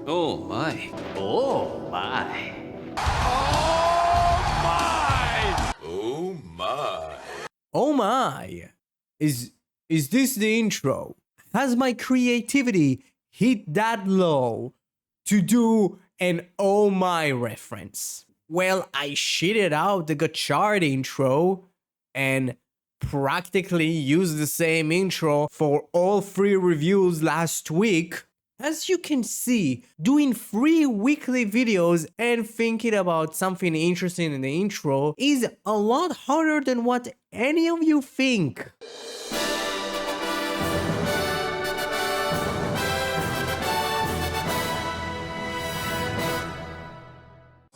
Oh my. Oh my. Oh my. Oh my! Is this the intro? Has my creativity hit that low to do an oh my reference? Well, I shitted out the Gachard intro and practically used the same intro for all 3 reviews last week. As you can see, doing 3 weekly videos and thinking about something interesting in the intro is a lot harder than what any of you think.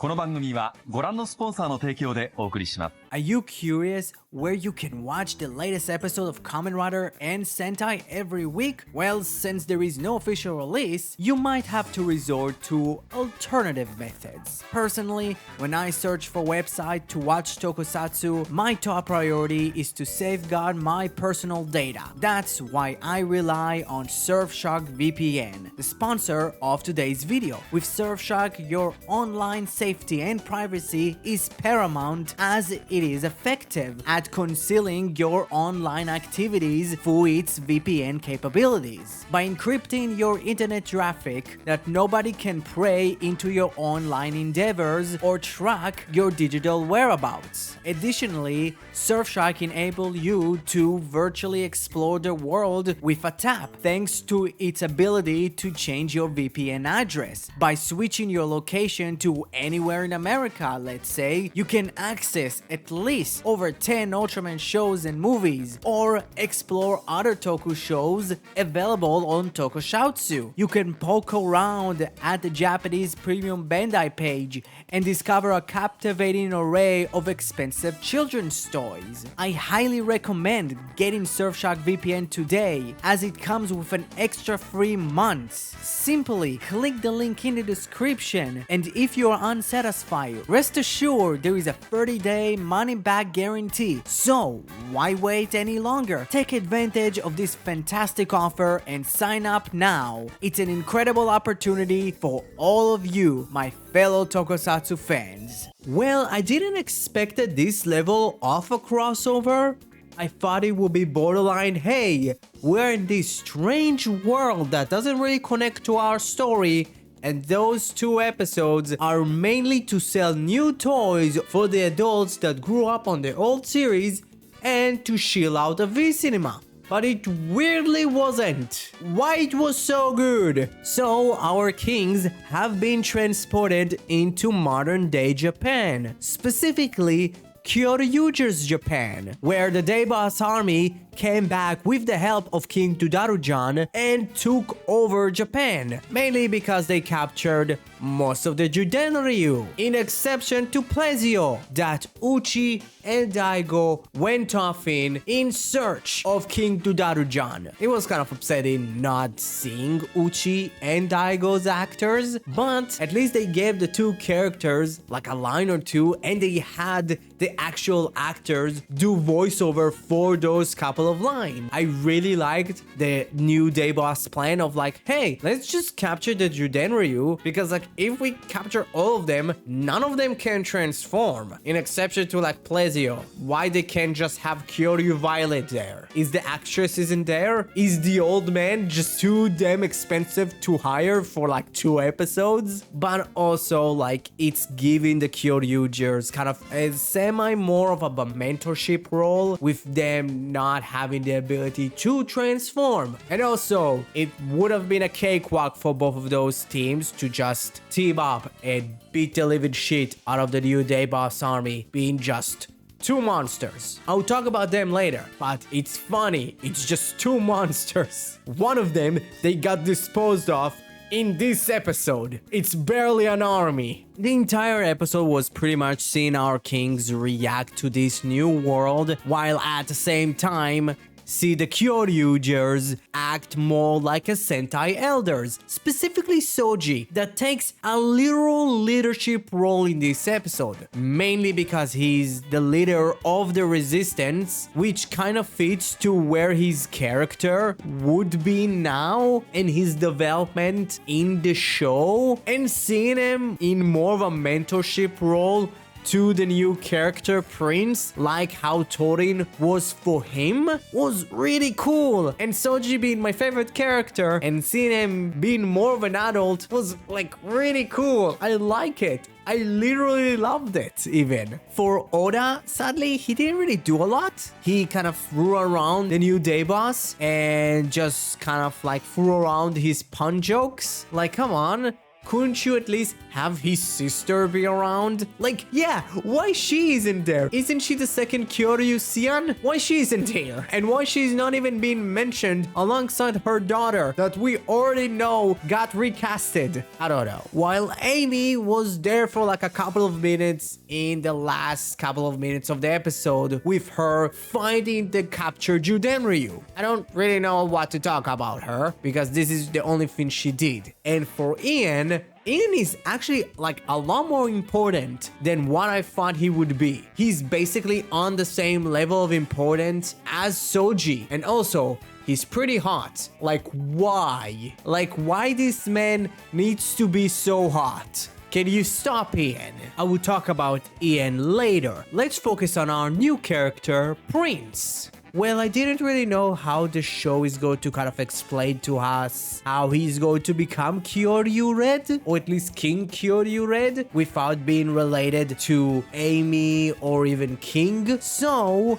この番組はご覧のスポンサーの提供でお送りします。 Are you curious where you can watch the latest episode of Kamen Rider and Sentai every week? Well, since there is no official release, you might have to resort to alternative methods. Personally, when I search for website to watch tokusatsu, my top priority is to safeguard my personal data. That's why I rely on Surfshark VPN, the sponsor of today's video. With Surfshark, your online safety and privacy is paramount as it is effective at concealing your online activities through its VPN capabilities. By encrypting your internet traffic that nobody can pry into your online endeavors or track your digital whereabouts. Additionally, Surfshark enables you to virtually explore the world with a tap thanks to its ability to change your VPN address. By switching your location to anywhere in America, let's say, you can access at least over 10 Ultraman shows and movies, or explore other toku shows available on Tokushoutsu. You can poke around at the Japanese Premium Bandai page and discover a captivating array of expensive children's toys. I highly recommend getting Surfshark VPN today, as it comes with an extra 3 months. Simply click the link in the description, and if you are unsatisfied, rest assured there is a 30-day money-back guarantee. So why wait any longer? Take advantage of this fantastic offer and sign up now. It's an incredible opportunity for all of you, my fellow Tokusatsu fans. Well, I didn't expect this level of a crossover. I thought it would be borderline, hey, we're in this strange world that doesn't really connect to our story, and those 2 episodes are mainly to sell new toys for the adults that grew up on the old series and to chill out a V-cinema. But it weirdly wasn't. Why it was so good? So our kings have been transported into modern day Japan, specifically Kyoryuger's Japan, where the Day-Boss army came back with the help of King Dudarujan and took over Japan, mainly because they captured most of the Judenryu, in exception to Plesio, that Uchi and Daigo went off in search of King Dudarujan. It was kind of upsetting not seeing Uchi and Daigo's actors, but at least they gave the 2 characters like a line or 2, and they had the actual actors do voiceover for those couple of lines. I really liked the new Day-Boss plan of like, hey, let's just capture the Judenryu, because like if we capture all of them, none of them can transform, in exception to like Plesio. Why they can't just have Kyoryu Violet there? Is the actress isn't there? Is the old man just too damn expensive to hire for like 2 episodes? But also like it's giving the Kyoryugers kind of a semi more of a mentorship role, with them not having the ability to transform. And also, it would have been a cakewalk for both of those teams to just team up and beat the living shit out of the new Day-Boss army, being just 2 monsters. I'll talk about them later, but it's funny, it's just 2 monsters. One of them, they got disposed of in this episode. It's barely an army. The entire episode was pretty much seeing our kings react to this new world, while at the same time see the Kyoryugers act more like a Sentai elders, specifically Soji, that takes a literal leadership role in this episode, mainly because he's the leader of the resistance, which kind of fits to where his character would be now and his development in the show, and seeing him in more of a mentorship role to the new character Prince, like how Torin was for him, was really cool. And Soji being my favorite character and seeing him being more of an adult was like really cool. I like it. I literally loved it even. For Oda, sadly, he didn't really do a lot. He kind of threw around the new day boss and just kind of like threw around his pun jokes. Like, come on. Couldn't you at least have his sister be around? Like, yeah, why she isn't there? Isn't she the second Kyoryu Sian? Why she isn't here? And why she's not even being mentioned alongside her daughter that we already know got recasted? I don't know. While Amy was there for like a couple of minutes in the last couple of minutes of the episode with her finding the captured Judenryu. I don't really know what to talk about her because this is the only thing she did. And for Ian is actually like a lot more important than what I thought he would be. He's basically on the same level of importance as Soji, and also he's pretty hot. Like, why? Like, why this man needs to be so hot? Can you stop Ian? I will talk about Ian later. Let's focus on our new character, Prince. Well, I didn't really know how the show is going to kind of explain to us how he's going to become Kyoryu Red, or at least King Kyoryu Red, without being related to Amy or even King. So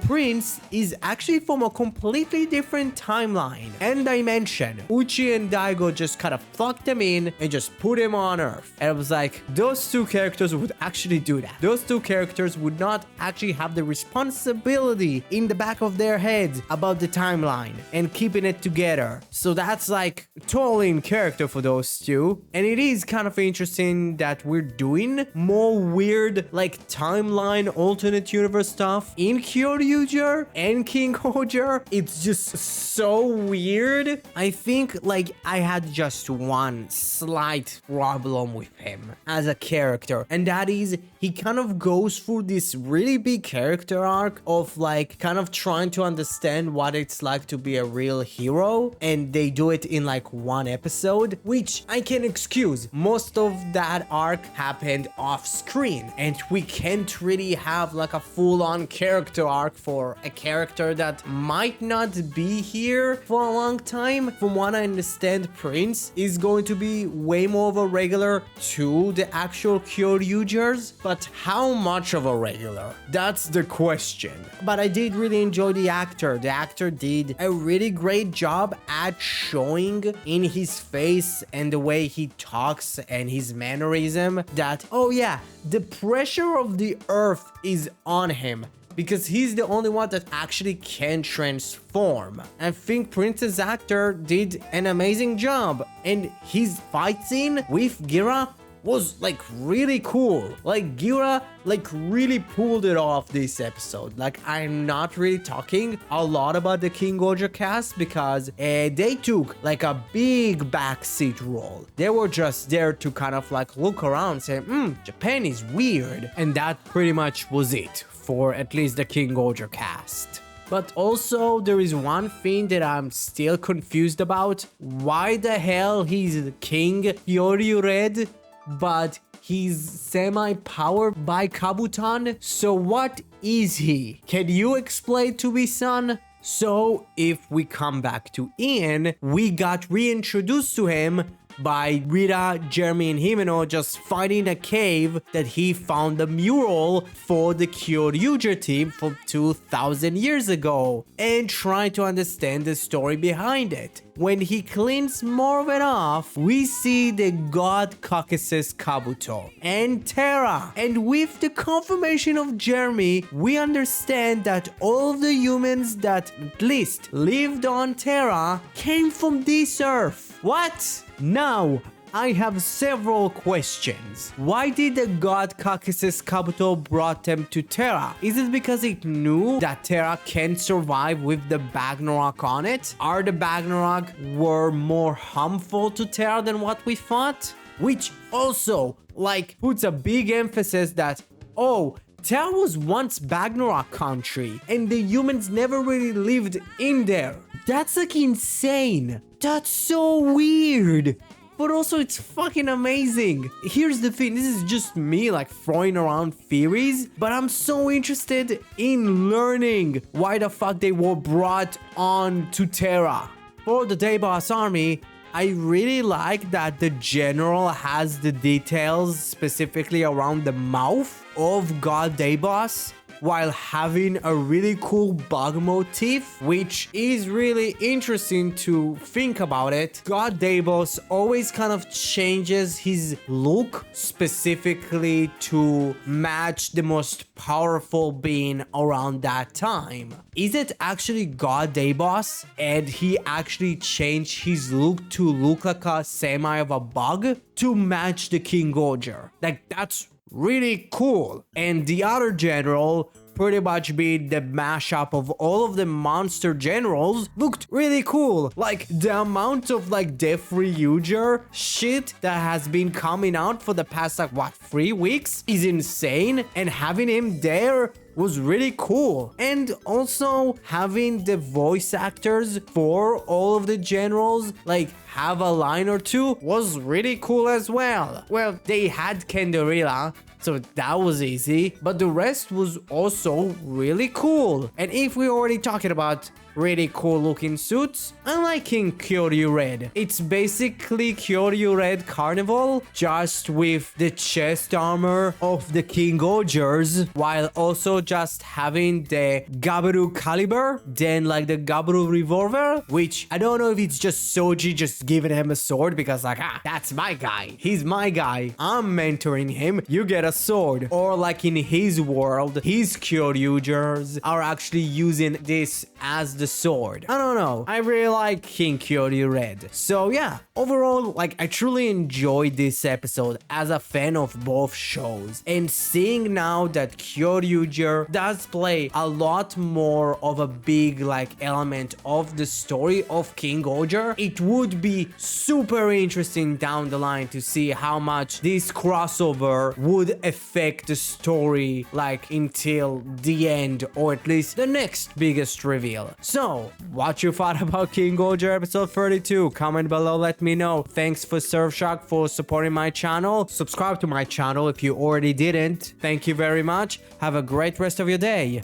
Prince is actually from a completely different timeline and dimension. Uchi and Daigo just kind of plucked him in and just put him on Earth. And I was like, those two characters would actually do that. Those two characters would not actually have the responsibility in the back of their heads about the timeline and keeping it together. So that's like totally in character for those two. And it is kind of interesting that we're doing more weird like timeline alternate universe stuff in Kyoryuger and King Ohger. It's just so weird. I think like I had just one slight problem with him as a character, and that is he kind of goes through this really big character arc of like kind of trying to understand what it's like to be a real hero, and they do it in like one episode, which I can excuse. Most of that arc happened off screen, and we can't really have like a full-on character arc for a character that might not be here for a long time. From what I understand, Prince is going to be way more of a regular to the actual Kyoryugers, but how much of a regular? That's the question. But I did really enjoy the actor. The actor did a really great job at showing in his face and the way he talks and his mannerism that, oh yeah, the pressure of the earth is on him, because he's the only one that actually can transform. I think Prince's actor did an amazing job, and his fight scene with Gira was like really cool. Like Gira like really pulled it off this episode. Like, I'm not really talking a lot about the King Ohger cast because they took like a big backseat role. They were just there to kind of like look around, say, Japan is weird, and that pretty much was it for at least the King Ohger cast. But also, there is one thing that I'm still confused about. Why the hell he's King Kyoryu Red, but he's semi-powered by Kabuton? So what is he? Can you explain to me, son? So if we come back to Ian, we got reintroduced to him by Rita, Jeremy, and Himeno just finding a cave that he found a mural for the Kyoryuger team from 2,000 years ago, and trying to understand the story behind it. When he cleans more of it off, we see the God Caucasus Kabuto and Terra. And with the confirmation of Jeremy, we understand that all of the humans that at least lived on Terra came from this earth. What? Now, I have several questions. Why did the god Caucasus Kabuto brought them to Terra? Is it because it knew that Terra can survive with the Bagnarok on it? Are the Bagnarok were more harmful to Terra than what we thought? Which also, like, puts a big emphasis that, oh, Terra was once Bagnarok country, and the humans never really lived in there. That's like insane. That's so weird. But also it's fucking amazing. Here's the thing, this is just me like throwing around theories, but I'm so interested in learning why the fuck they were brought on to Terra. For the Day Boss army, I really like that the general has the details specifically around the mouth of God Daybos, while having a really cool bug motif, which is really interesting to think about it. God Daybos always kind of changes his look specifically to match the most powerful being around that time. Is it actually God Daybos and he actually changed his look to look like a semi of a bug to match the King Ohger? Like, that's really cool. And the other general, pretty much being the mashup of all of the monster generals, looked really cool. Like, the amount of like Deathfree user shit that has been coming out for the past like what 3 weeks is insane, and having him there was really cool. And also having the voice actors for all of the generals like have a line or two was really cool as well. Well, they had Canderilla, so that was easy, but the rest was also really cool. And if we're already talking about really cool looking suits, I'm liking Kyoryu Red. It's basically Kyoryu Red Carnival, just with the chest armor of the King Ohgers, while also just having the Gabaru Caliber, then like the Gabaru Revolver, which I don't know if it's just Soji just giving him a sword because like, that's my guy. He's my guy. I'm mentoring him. You get a sword. Or like in his world, his Kyoryugers are actually using this as the sword. I don't know. I really like King Kyoryu Red. So yeah, overall, like I truly enjoyed this episode as a fan of both shows. And seeing now that Kyoryuger does play a lot more of a big like element of the story of King Ohger, it would be super interesting down the line to see how much this crossover would affect the story like until the end, or at least the next biggest reveal. So, what you thought about King Ohger episode 32? Comment below, let me know. Thanks for Surfshark for supporting my channel. Subscribe to my channel if you already didn't. Thank you very much. Have a great rest of your day.